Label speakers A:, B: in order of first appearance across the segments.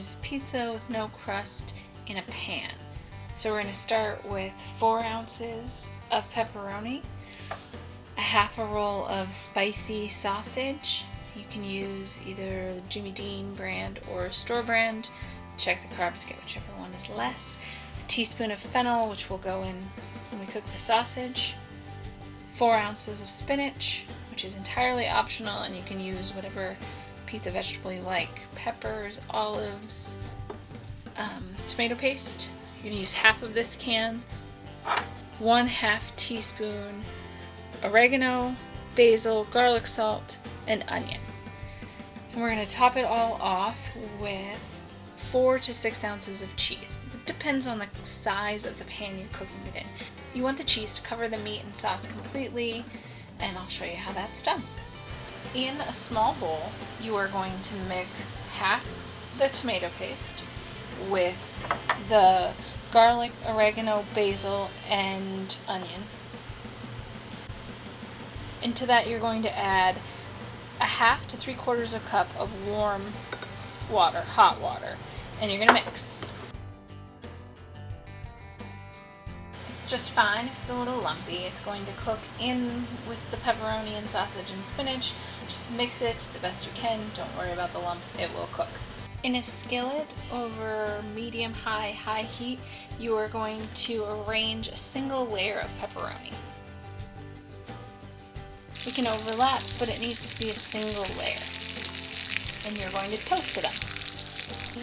A: is pizza with no crust in a pan. So we're going to start with 4 ounces of pepperoni, a half a roll of spicy sausage. You can use either the Jimmy Dean brand or store brand. Check the carbs, get whichever one is less. A teaspoon of fennel, which will go in when we cook the sausage. 4 ounces of spinach, which is entirely optional, and you can use whatever pizza vegetable you like. Peppers, olives, tomato paste. You're going to use half of this can. 1/2 teaspoon oregano, basil, garlic salt, and onion. And we're going to top it all off with 4 to 6 ounces of cheese. It depends on the size of the pan you're cooking it in. You want the cheese to cover the meat and sauce completely, and I'll show you how that's done. In a small bowl, you are going to mix half the tomato paste with the garlic, oregano, basil, and onion. Into that you're going to add 1/2 to 3/4 cup of warm water, hot water, and you're going to mix. It's just fine if it's a little lumpy. It's going to cook in with the pepperoni and sausage and spinach. Just mix it the best you can. Don't worry about the lumps, it will cook. In a skillet over medium-high heat, you are going to arrange a single layer of pepperoni. We can overlap, but it needs to be a single layer. And you're going to toast them.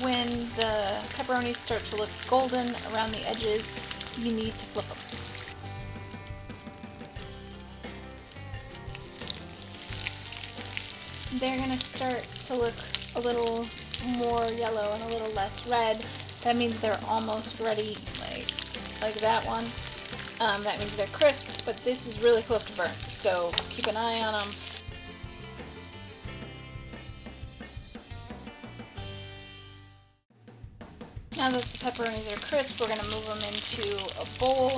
A: When the pepperonis start to look golden around the edges, you need to flip them. They're going to start to look a little more yellow and a little less red. That means they're almost ready, like that one. That means they're crisp, but this is really close to burnt, so keep an eye on them. Now that the pepperonis are crisp, we're going to move them into a bowl,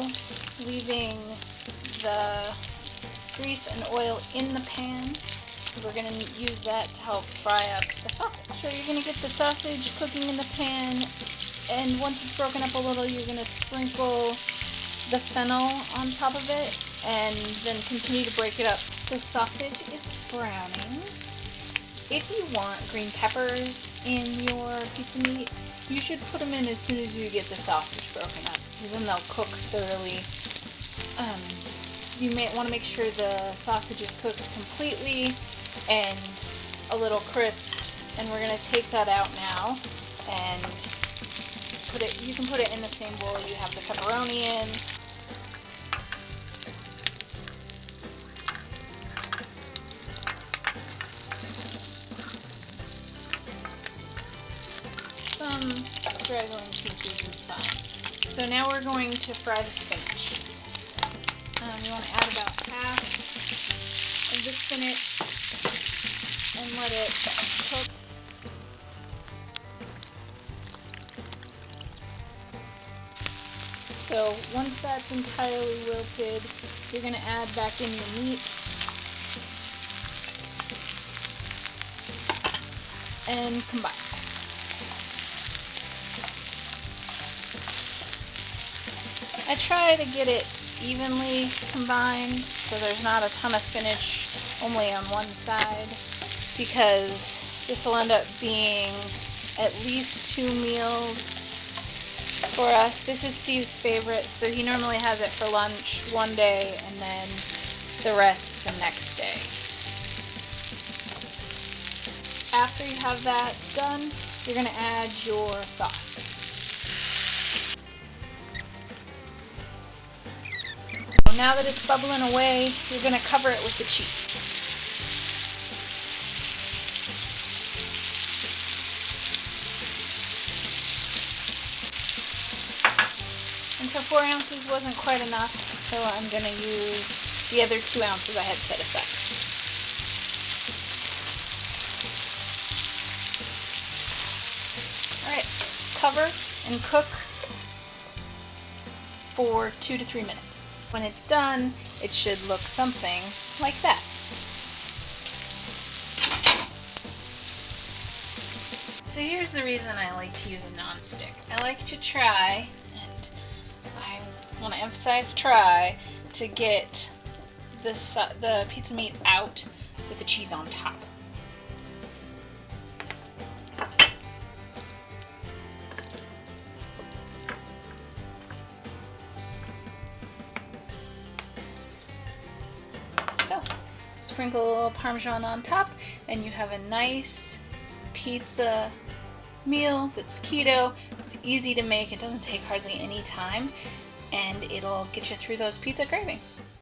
A: leaving the grease and oil in the pan. So we're going to use that to help fry up the sausage. So you're going to get the sausage cooking in the pan, and once it's broken up a little, you're going to sprinkle the fennel on top of it, and then continue to break it up. The sausage is browning. If you want green peppers in your pizza meat, you should put them in as soon as you get the sausage broken up, because then they'll cook thoroughly. You may want to make sure the sausage is cooked completely and a little crisped, and we're going to take that out now and you can put it in the same bowl you have the pepperoni in. Some straggling pieces is fine. So now we're going to fry the spinach. You want to add about half of the spinach and let it cook. So once that's entirely wilted, you're going to add back in your meat and combine. I try to get it evenly combined so there's not a ton of spinach only on one side, because this will end up being at least 2 meals for us. This is Steve's favorite, so he normally has it for lunch one day and then the rest the next day. After you have that done, you're going to add your sauce. So now that it's bubbling away, you're going to cover it with the cheese. And so 4 ounces wasn't quite enough, so I'm going to use the other 2 ounces I had set aside. Alright, cover and cook for 2 to 3 minutes. When it's done, it should look something like that. So here's the reason I like to use a non-stick. I like to try, and I want to emphasize try, to get the pizza meat out with the cheese on top. So, sprinkle a little Parmesan on top, and you have a nice pizza meal that's keto. It's easy to make, it doesn't take hardly any time, and it'll get you through those pizza cravings.